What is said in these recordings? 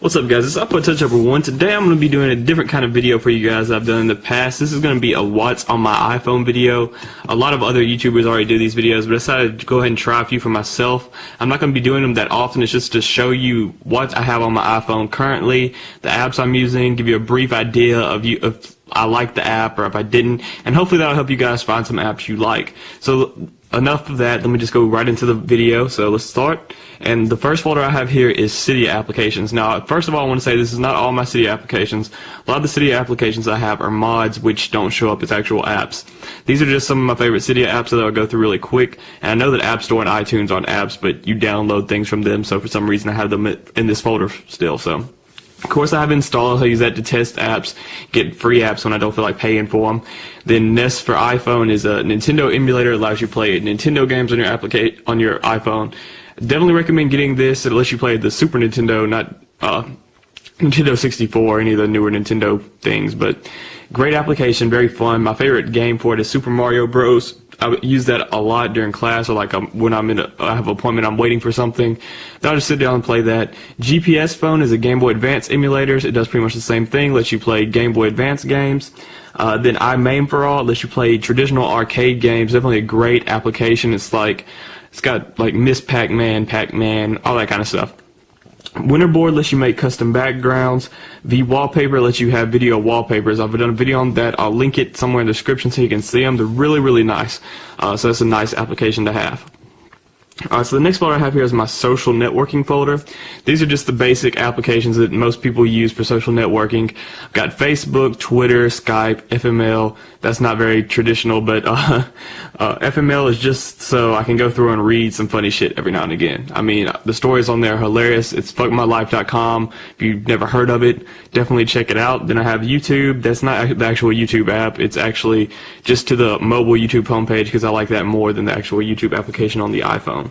What's up, guys? It's mp42078. Today I'm going to be doing a different kind of video for you guys I've done in the past. This is going to be a what's on my iPhone video. A lot of other YouTubers already do these videos, but I decided to go ahead and try a few for myself. I'm not going to be doing them that often. It's just to show you what I have on my iPhone currently, the apps I'm using, give you a brief idea of if I like the app or if I didn't, and hopefully that'll help you guys find some apps you like. So enough of that, let me just go right into the video. So let's start. And the first folder I have here is Cydia applications. Now, first of all, I want to say this is not all my Cydia applications. A lot of the Cydia applications I have are mods which don't show up as actual apps. These are just some of my favorite Cydia apps that I'll go through really quick. And I know that App Store and iTunes aren't apps, but you download things from them, so for some reason I have them in this folder still. So, of course, I have installs. I use that to test apps, get free apps when I don't feel like paying for them. Then Nest for iPhone is a Nintendo emulator. It allows you to play Nintendo games on your iPhone. Definitely recommend getting this. It lets you play the Super Nintendo, not Nintendo 64 or any of the newer Nintendo things. But great application, very fun. My favorite game for it is Super Mario Bros. I use that a lot during class, or like when I have an appointment, I'm waiting for something. Then I'll just sit down and play that. GPS Phone is a Game Boy Advance emulator. It does pretty much the same thing. Lets you play Game Boy Advance games. Then iMain for All lets you play traditional arcade games. Definitely a great application. It's got like Miss Pac-Man, Pac-Man, all that kind of stuff. Winterboard lets you make custom backgrounds. V.Wallpaper lets you have video wallpapers. I've done a video on that. I'll link it somewhere in the description so you can see them. They're really, really nice. So that's a nice application to have. Alright, so the next folder I have here is my social networking folder. These are just the basic applications that most people use for social networking. I've got Facebook, Twitter, Skype, FML. That's not very traditional, but FML is just so I can go through and read some funny shit every now and again. I mean, the stories on there are hilarious. It's fuckmylife.com. If you've never heard of it, definitely check it out. Then I have YouTube. That's not the actual YouTube app. It's actually just to the mobile YouTube homepage because I like that more than the actual YouTube application on the iPhone.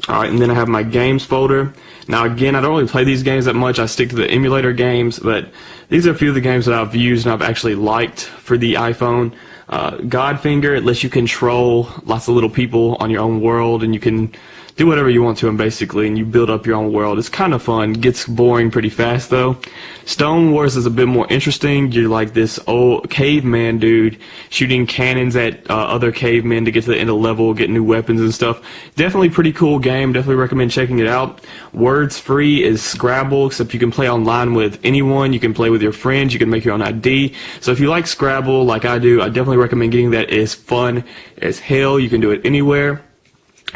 Alright, and then I have my games folder. Now again, I don't really play these games that much. I stick to the emulator games, but these are a few of the games that I've used and I've actually liked for the iPhone. Godfinger, it lets you control lots of little people on your own world, and you can do whatever you want to them basically, and you build up your own world. It's kind of fun. Gets boring pretty fast though. Stone Wars is a bit more interesting. You're like this old caveman dude shooting cannons at other cavemen to get to the end of the level, get new weapons and stuff. Definitely pretty cool game. Definitely recommend checking it out. Words Free is Scrabble, except you can play online with anyone. You can play with your friends. You can make your own ID. So if you like Scrabble like I do, I definitely recommend getting that. It's fun as hell. You can do it anywhere.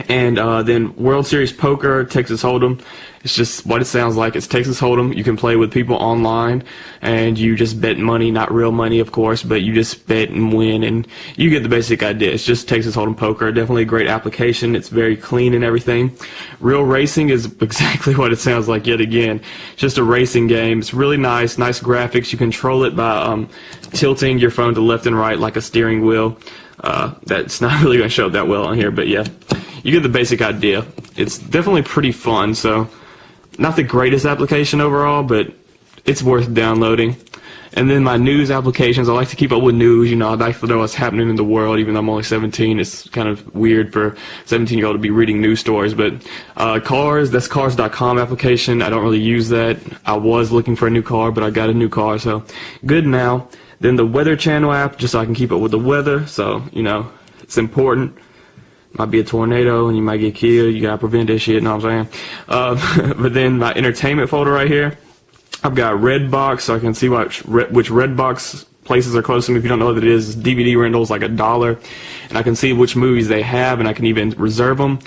And then World Series Poker, Texas Hold'em. It's just what it sounds like. It's Texas Hold'em. You can play with people online, and you just bet money, not real money, of course, but you just bet and win, and you get the basic idea. It's just Texas Hold'em Poker. Definitely a great application. It's very clean and everything. Real Racing is exactly what it sounds like yet again. It's just a racing game. It's really nice. Nice graphics. You control it by tilting your phone to left and right like a steering wheel. That's not really going to show up that well on here, but yeah. You get the basic idea. It's definitely pretty fun, so not the greatest application overall, but it's worth downloading. And then my news applications, I like to keep up with news. You know, I like to know what's happening in the world, even though I'm only 17. It's kind of weird for a 17-year-old to be reading news stories. But cars, that's cars.com application. I don't really use that. I was looking for a new car, but I got a new car, so good now. Then the Weather Channel app, just so I can keep up with the weather. So, you know, it's important. Might be a tornado and you might get killed. You gotta prevent that shit, know what I'm saying? But then my entertainment folder right here, I've got Redbox, so I can see which Redbox places are close to me. If you don't know what it is, DVD rentals like $1, and I can see which movies they have, and I can even reserve them.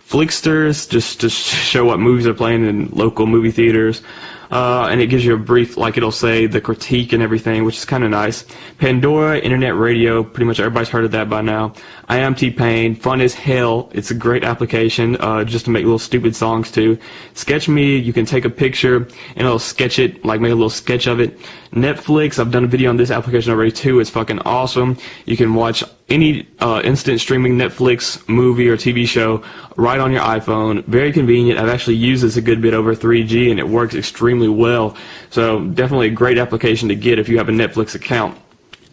Flicksters, just to show what movies are playing in local movie theaters. And it gives you a brief, like it'll say the critique and everything, which is kind of nice. Pandora, internet radio, pretty much everybody's heard of that by now. I Am T-Pain, fun as hell. It's a great application just to make little stupid songs too. Sketch Me, you can take a picture and it'll sketch it, like make a little sketch of it. Netflix, I've done a video on this application already too. It's fucking awesome. You can watch any instant streaming Netflix movie or TV show right on your iPhone. Very convenient. I've actually used this a good bit over 3G and it works extremely well. So definitely a great application to get if you have a Netflix account.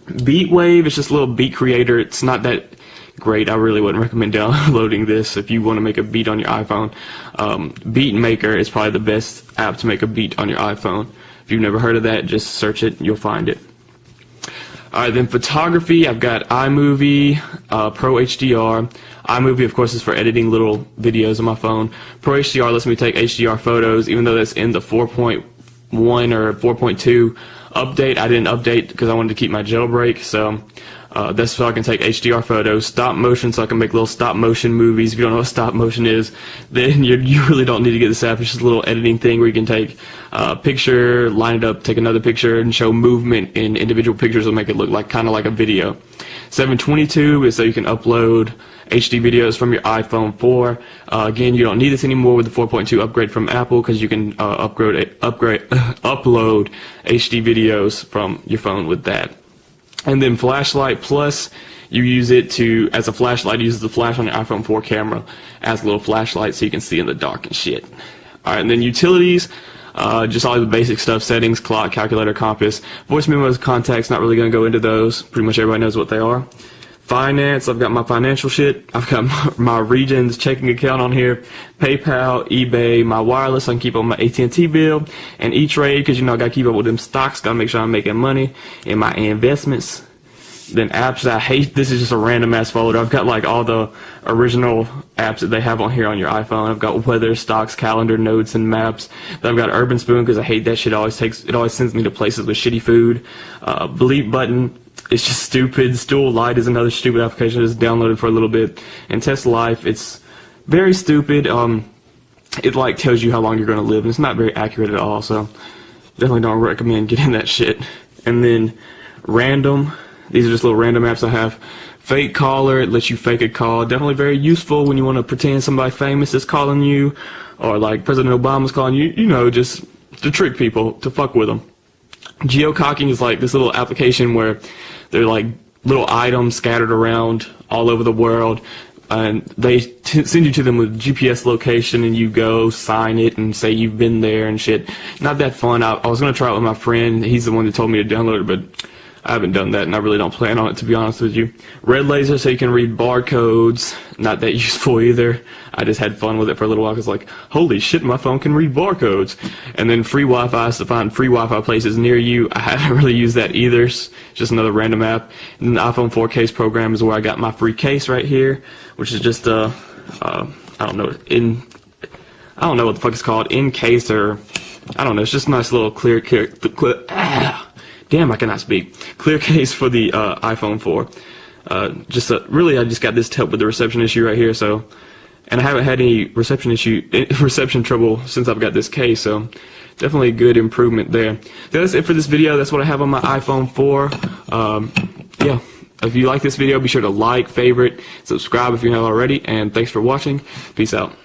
Beatwave is just a little beat creator. It's not that great. I really wouldn't recommend downloading this if you want to make a beat on your iPhone. Beat Maker is probably the best app to make a beat on your iPhone. If you've never heard of that, just search it, you'll find it. Alright, then photography, I've got iMovie, Pro HDR. iMovie, of course, is for editing little videos on my phone. Pro HDR lets me take HDR photos, even though that's in the 4.1 or 4.2 update. I didn't update because I wanted to keep my jailbreak, so that's so I can take HDR photos. Stop motion, so I can make little stop motion movies. If you don't know what stop motion is, then you really don't need to get this app. It's just a little editing thing where you can take a picture, line it up, take another picture, and show movement in individual pictures and make it look like kind of like a video. 722 is so you can upload HD videos from your iPhone 4. Again, you don't need this anymore with the 4.2 upgrade from Apple because you can upload HD videos from your phone with that. And then Flashlight Plus, you use it to, as a flashlight, it uses the flash on your iPhone 4 camera as a little flashlight so you can see in the dark and shit. Alright, and then utilities, just all the basic stuff, settings, clock, calculator, compass. Voice memos, contacts, not really going to go into those. Pretty much everybody knows what they are. Finance, I've got my financial shit. I've got my Regions checking account on here. PayPal, eBay, my wireless, I can keep on my AT&T bill. And E-Trade, because you know I got to keep up with them stocks, got to make sure I'm making money. And my investments. Then apps that I hate, this is just a random ass folder. I've got like all the original apps that they have on here on your iPhone. I've got weather, stocks, calendar, notes, and maps. Then I've got Urban Spoon because I hate that shit. It always sends me to places with shitty food. Bleep Button. It's just stupid. Stool Light is another stupid application I just downloaded for a little bit. And Test Life, it's very stupid. It like tells you how long you're going to live, and it's not very accurate at all, so definitely don't recommend getting that shit. And then Random, these are just little random apps I have. Fake Caller, it lets you fake a call. Definitely very useful when you want to pretend somebody famous is calling you, or like President Obama's calling you, you know, just to trick people, to fuck with them. Geococking is like this little application where they're like little items scattered around all over the world, and they send you to them with GPS location, and you go sign it and say you've been there and shit. Not that fun. I was going to try it with my friend. He's the one that told me to download it, but I haven't done that, and I really don't plan on it, to be honest with you. Red Laser, so you can read barcodes. Not that useful either. I just had fun with it for a little while, because like, holy shit, my phone can read barcodes. And then free Wi-Fi, so to find free Wi-Fi places near you. I haven't really used that either. It's just another random app. And then the iPhone 4 case program is where I got my free case right here, which is just I don't know what the fuck it's called, in case, or I don't know. It's just a nice little clear damn, I cannot speak. Clear case for the iPhone 4. Really, I just got this to help with the reception issue right here. So, and I haven't had any reception trouble since I've got this case. So, definitely a good improvement there. That's it for this video. That's what I have on my iPhone 4. Yeah, if you like this video, be sure to like, favorite, subscribe if you haven't already. And thanks for watching. Peace out.